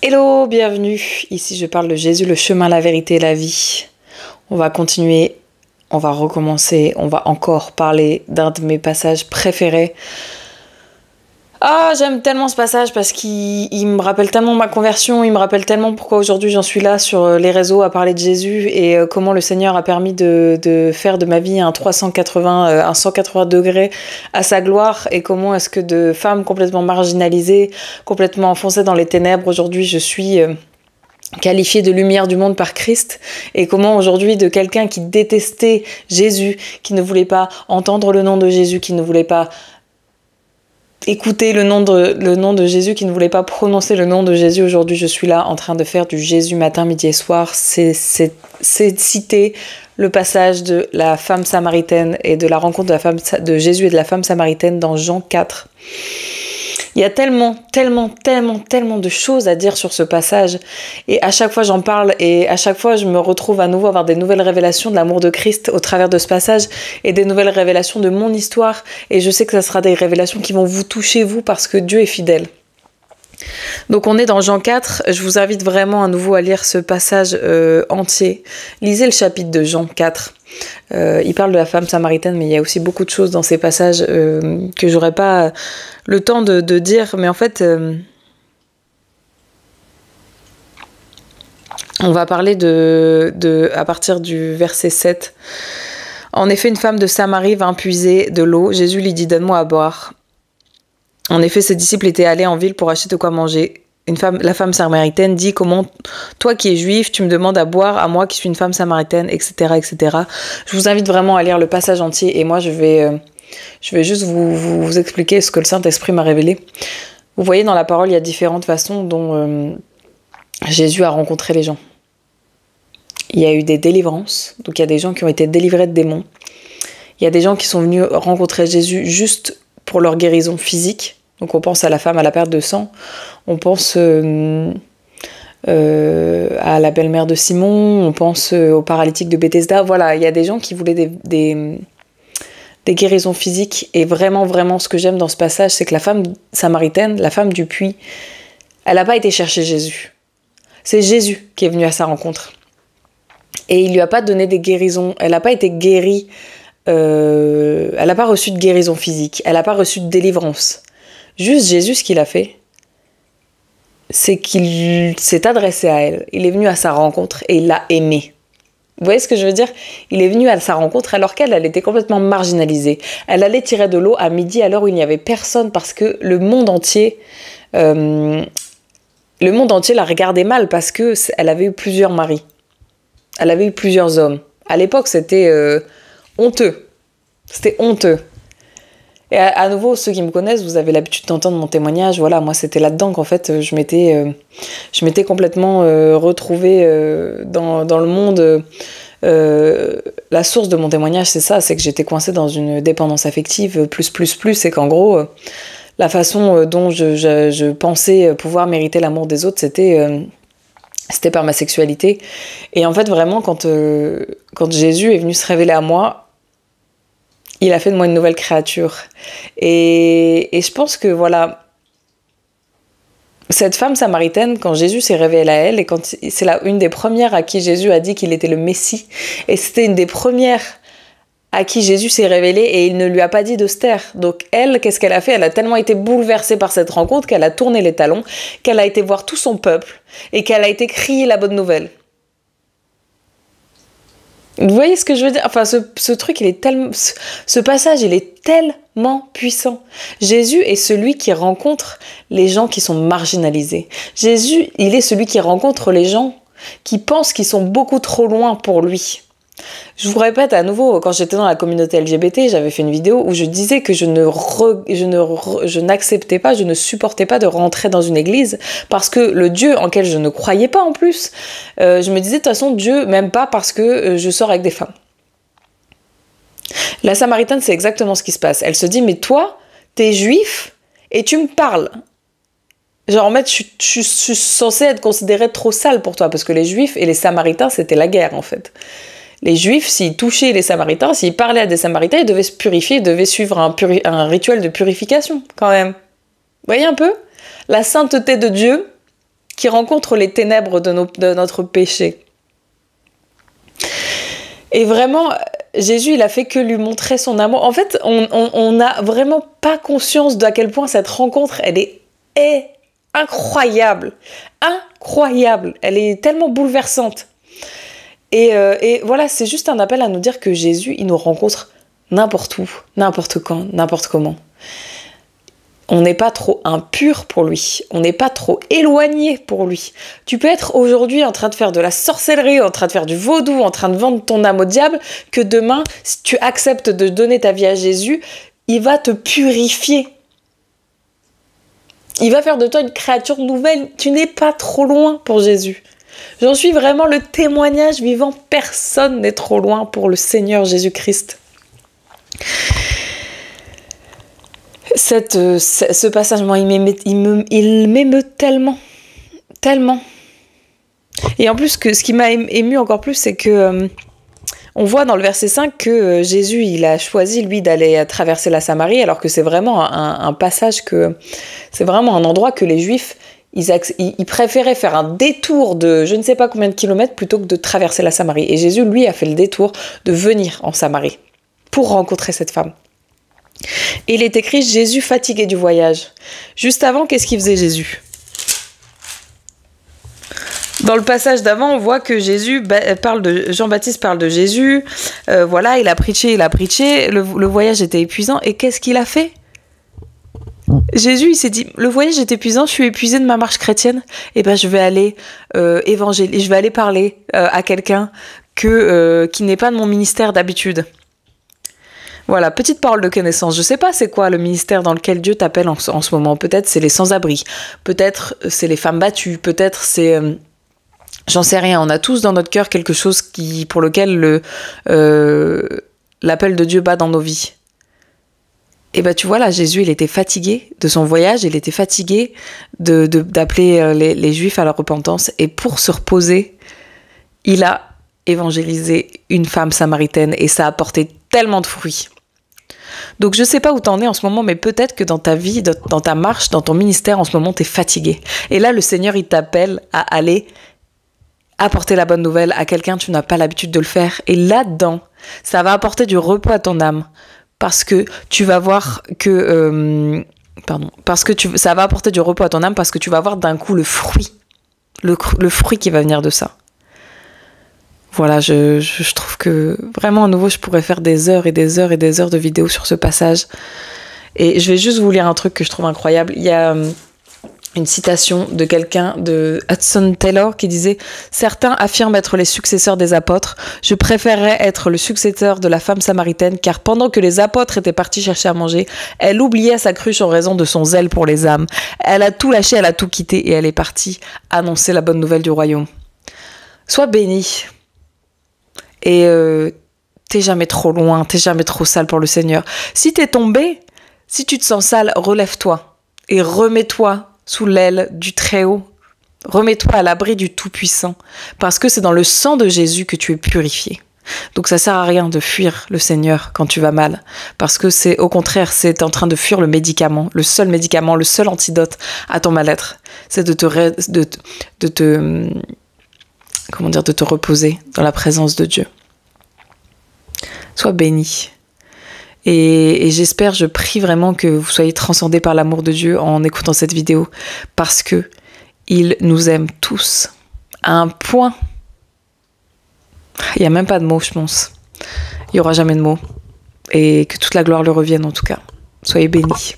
Hello, bienvenue. Ici, je parle de Jésus, le chemin, la vérité et la vie. On va continuer, on va recommencer, on va encore parler d'un de mes passages préférés. Ah, j'aime tellement ce passage parce qu'il me rappelle tellement ma conversion, il me rappelle tellement pourquoi aujourd'hui j'en suis là sur les réseaux à parler de Jésus et comment le Seigneur a permis de faire de ma vie un 180 degrés à sa gloire et comment est-ce que de femme complètement marginalisée, complètement enfoncée dans les ténèbres, aujourd'hui je suis qualifiée de lumière du monde par Christ, et comment aujourd'hui de quelqu'un qui détestait Jésus, qui ne voulait pas entendre le nom de Jésus, qui ne voulait pas écouter le nom de Jésus, qui ne voulait pas prononcer le nom de Jésus, aujourd'hui je suis là en train de faire du Jésus matin, midi et soir. C'est citer le passage de la femme samaritaine et de la rencontre de Jésus et de la femme samaritaine dans Jean 4. Il y a tellement de choses à dire sur ce passage. Et à chaque fois, j'en parle et à chaque fois, je me retrouve à nouveau à avoir des nouvelles révélations de l'amour de Christ au travers de ce passage et des nouvelles révélations de mon histoire. Et je sais que ça sera des révélations qui vont vous toucher, vous, parce que Dieu est fidèle. Donc on est dans Jean 4, je vous invite vraiment à nouveau à lire ce passage entier. Lisez le chapitre de Jean 4. Il parle de la femme samaritaine, mais il y a aussi beaucoup de choses dans ces passages que j'aurais pas le temps de dire, mais en fait on va parler à partir du verset 7. En effet, une femme de Samarie vint puiser de l'eau. Jésus lui dit: donne-moi à boire. En effet, ses disciples étaient allés en ville pour acheter de quoi manger. La femme samaritaine dit: comment, toi qui es juif, tu me demandes à boire à moi qui suis une femme samaritaine, etc., etc. Je vous invite vraiment à lire le passage entier et moi je vais juste vous expliquer ce que le Saint-Esprit m'a révélé. Vous voyez, dans la parole, il y a différentes façons dont Jésus a rencontré les gens. Il y a eu des délivrances, donc il y a des gens qui ont été délivrés de démons. Il y a des gens qui sont venus rencontrer Jésus juste pour leur guérison physique. Donc on pense à la femme à la perte de sang, on pense à la belle-mère de Simon, on pense au paralytique de Bethesda. Voilà, il y a des gens qui voulaient des guérisons physiques. Et vraiment, ce que j'aime dans ce passage, c'est que la femme samaritaine, la femme du puits, elle n'a pas été chercher Jésus. C'est Jésus qui est venu à sa rencontre. Et il lui a pas donné des guérisons, elle n'a pas été guérie, elle n'a pas reçu de guérison physique, elle n'a pas reçu de délivrance. Juste Jésus, ce qu'il a fait, c'est qu'il s'est adressé à elle. Il est venu à sa rencontre et il l'a aimée. Vous voyez ce que je veux dire? Il est venu à sa rencontre alors qu'elle était complètement marginalisée. Elle allait tirer de l'eau à midi à l'heure où il n'y avait personne parce que le monde entier la regardait mal parce qu'elle avait eu plusieurs maris. Elle avait eu plusieurs hommes. À l'époque, c'était honteux. C'était honteux. Et à nouveau, ceux qui me connaissent, vous avez l'habitude d'entendre mon témoignage. Voilà, moi, c'était là-dedans qu'en fait, je m'étais complètement retrouvée dans le monde. La source de mon témoignage, c'est ça, c'est que j'étais coincée dans une dépendance affective plus, et qu'en gros, la façon dont je pensais pouvoir mériter l'amour des autres, c'était par ma sexualité. Et en fait, vraiment, quand Jésus est venu se révéler à moi, il a fait de moi une nouvelle créature. Et je pense que, voilà, cette femme samaritaine, quand Jésus s'est révélé à elle, et c'est une des premières à qui Jésus a dit qu'il était le Messie, et c'était une des premières à qui Jésus s'est révélé, et il ne lui a pas dit de se taire. Donc elle, qu'est-ce qu'elle a fait? Elle a tellement été bouleversée par cette rencontre qu'elle a tourné les talons, qu'elle a été voir tout son peuple, et qu'elle a été crier la bonne nouvelle. Vous voyez ce que je veux dire? Enfin, ce truc, ce passage, il est tellement puissant. Jésus est celui qui rencontre les gens qui sont marginalisés. Jésus, il est celui qui rencontre les gens qui pensent qu'ils sont beaucoup trop loin pour lui. Je vous répète à nouveau, quand j'étais dans la communauté LGBT, j'avais fait une vidéo où je disais que je n'acceptais pas, je ne supportais pas de rentrer dans une église parce que le Dieu en quel je ne croyais pas en plus, je me disais de toute façon Dieu m'aime pas parce que je sors avec des femmes. La Samaritaine, c'est exactement ce qui se passe. Elle se dit: mais toi, t'es juif et tu me parles. Genre en fait, je suis censée être considérée trop sale pour toi parce que les Juifs et les Samaritains, c'était la guerre en fait. Les Juifs, s'ils touchaient les Samaritains, s'ils parlaient à des Samaritains, ils devaient se purifier, ils devaient suivre un rituel de purification, quand même. Vous voyez un peu? La sainteté de Dieu qui rencontre les ténèbres de notre péché. Et vraiment, Jésus, il a fait que lui montrer son amour. En fait, on n'a vraiment pas conscience d'à quel point cette rencontre, elle est incroyable. Incroyable. Elle est tellement bouleversante. Et voilà, c'est juste un appel à nous dire que Jésus, il nous rencontre n'importe où, n'importe quand, n'importe comment. On n'est pas trop impur pour lui, on n'est pas trop éloigné pour lui. Tu peux être aujourd'hui en train de faire de la sorcellerie, en train de faire du vaudou, en train de vendre ton âme au diable, que demain, si tu acceptes de donner ta vie à Jésus, il va te purifier. Il va faire de toi une créature nouvelle. Tu n'es pas trop loin pour Jésus. J'en suis vraiment le témoignage vivant. Personne n'est trop loin pour le Seigneur Jésus-Christ. Ce passage, moi, il m'émeut tellement. Et en plus, ce qui m'a ému encore plus, c'est que on voit dans le verset 5 que Jésus, il a choisi, lui, d'aller traverser la Samarie, alors que c'est vraiment un passage c'est vraiment un endroit que les Juifs, ils préféraient faire un détour de je ne sais pas combien de kilomètres plutôt que de traverser la Samarie. Et Jésus, lui, a fait le détour de venir en Samarie pour rencontrer cette femme. Et il est écrit Jésus fatigué du voyage. Juste avant, qu'est-ce qu'il faisait Jésus ? Dans le passage d'avant, on voit que Jean-Baptiste parle de Jésus. Voilà, il a prêché. Le voyage était épuisant. Et qu'est-ce qu'il a fait ? Jésus, il s'est dit, le voyage est épuisant, je suis épuisé de ma marche chrétienne. Et ben, je vais aller évangéliser, je vais aller parler à quelqu'un qui n'est pas de mon ministère d'habitude. Voilà, petite parole de connaissance. Je sais pas c'est quoi le ministère dans lequel Dieu t'appelle en ce moment. Peut-être c'est les sans-abri, peut-être c'est les femmes battues, peut-être c'est... j'en sais rien, on a tous dans notre cœur quelque chose pour lequel l'appel de Dieu bat dans nos vies. Et ben tu vois là, Jésus, il était fatigué de son voyage, il était fatigué d'appeler les Juifs à la repentance. Et pour se reposer, il a évangélisé une femme samaritaine et ça a apporté tellement de fruits. Donc je sais pas où t'en es en ce moment, mais peut-être que dans ta vie, dans ta marche, dans ton ministère, en ce moment, t'es fatigué. Et là, le Seigneur, il t'appelle à aller apporter la bonne nouvelle à quelqu'un, tu n'as pas l'habitude de le faire. Et là-dedans, ça va apporter du repos à ton âme. Parce que tu vas voir que... ça va apporter du repos à ton âme parce que tu vas voir d'un coup le fruit. Le fruit qui va venir de ça. Voilà, je trouve que vraiment à nouveau je pourrais faire des heures et des heures et des heures de vidéos sur ce passage. Et je vais juste vous lire un truc que je trouve incroyable. Il y a une citation de quelqu'un, de Hudson Taylor, qui disait « Certains affirment être les successeurs des apôtres. Je préférerais être le successeur de la femme samaritaine, car pendant que les apôtres étaient partis chercher à manger, elle oubliait sa cruche en raison de son zèle pour les âmes. Elle a tout lâché, elle a tout quitté, et elle est partie annoncer la bonne nouvelle du royaume. » Sois béni. Et t'es jamais trop loin, t'es jamais trop sale pour le Seigneur. Si t'es tombé, si tu te sens sale, relève-toi et remets-toi sous l'aile du Très-Haut. Remets-toi à l'abri du Tout-Puissant, parce que c'est dans le sang de Jésus que tu es purifié. Donc ça sert à rien de fuir le Seigneur quand tu vas mal, parce que c'est au contraire, c'est en train de fuir le médicament, le seul antidote à ton mal-être. C'est de te reposer dans la présence de Dieu. Sois béni. Et j'espère, je prie vraiment que vous soyez transcendés par l'amour de Dieu en écoutant cette vidéo, parce que il nous aime tous à un point. Il n'y a même pas de mots, je pense. Il n'y aura jamais de mots. Et que toute la gloire lui revienne en tout cas. Soyez bénis.